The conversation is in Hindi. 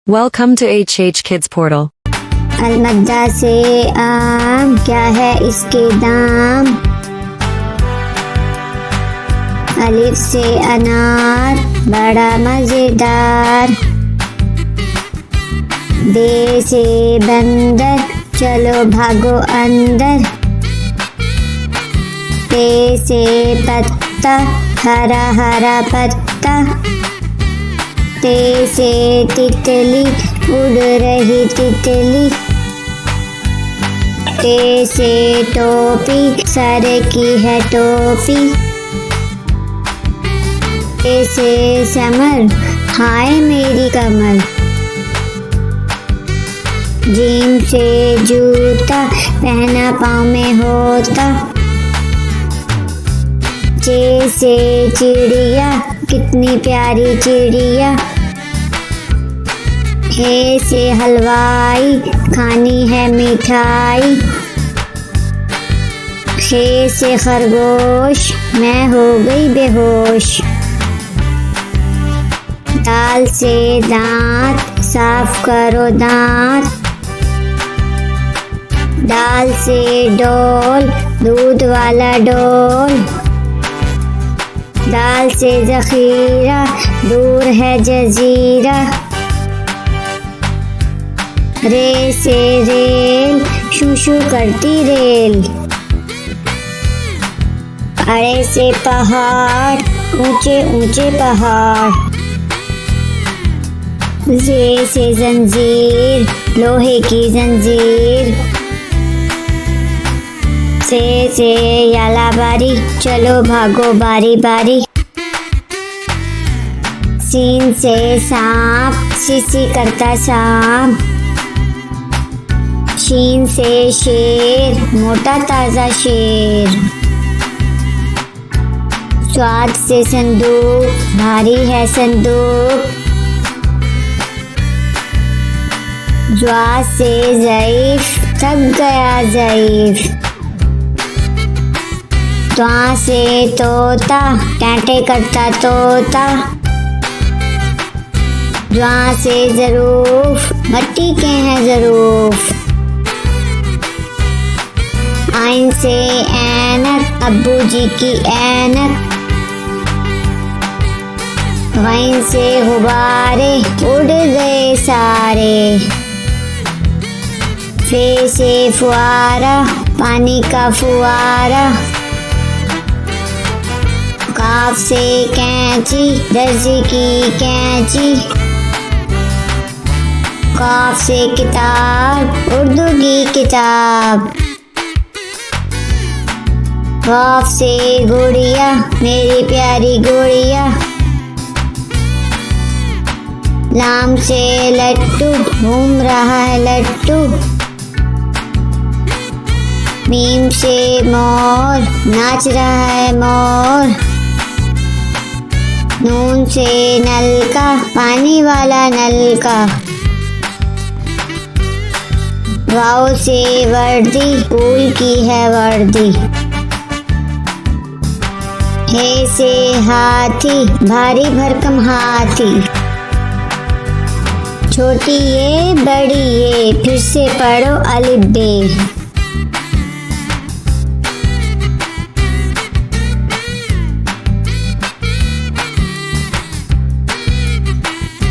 Welcome to HH Kids Portal. अलमद्दा से आम, क्या है इसके दाम। अलिफ से अनार, बड़ा मजेदार। बे से बंदर, चलो भागो अंदर। पे से पत्ता, हरा हरा पत्ता। ते से तितली, उड़ रही तितली। ते से टोपी, सर की है टोपी। ते से समर, हाय मेरी कमर। जीम से जूता, पहना पाँव में होता। चे से चिड़िया, कितनी प्यारी चिड़िया। हे से हलवाई, खानी है मिठाई। हे से खरगोश, मैं हो गई बेहोश। दाल से दांत, साफ करो दांत। दाल से डोल, दूध वाला डोल। दाल से जखीरा, दूर है जजीरा। रे से रेल, शू शू करती रेल। अड़े से पहाड़, ऊंचे ऊंचे पहाड़। जे से जंजीर, लोहे की जंजीर। से याला बारी, चलो भागो बारी बारी। सीन से सांप, सी करता सांप। शीन से शेर, मोटा ताजा शेर। स्वाद से संदूक, भारी है संदूक। ज्वा से ज़ईफ, थक गया ज़ईफ। त्वा से तोता, टैंटे करता तोता। ज्वा से ज़रूफ, मट्टी के हैं ज़रूफ। आइन से ऐनक, अब्बू जी की ऐनक। गैन से गुब्बारे, उड़ गए सारे। फे से फुआरा, पानी का फुआरा। काफ से कैंची, दर्जी की कैंची। काफ से किताब, उर्दू की किताब। काफ से गुड़िया, मेरी प्यारी गुड़िया। लाम से लट्टू, घूम रहा है लट्टू। मीम से मोर, नाच रहा है मोर। नून से नलका, पानी वाला नलका। वाव से वर्दी, फूल की है वर्दी। हे से हाथी, भारी भरकम हाथी। छोटी ये, बड़ी ये, फिर से पढ़ो अलिफ बे।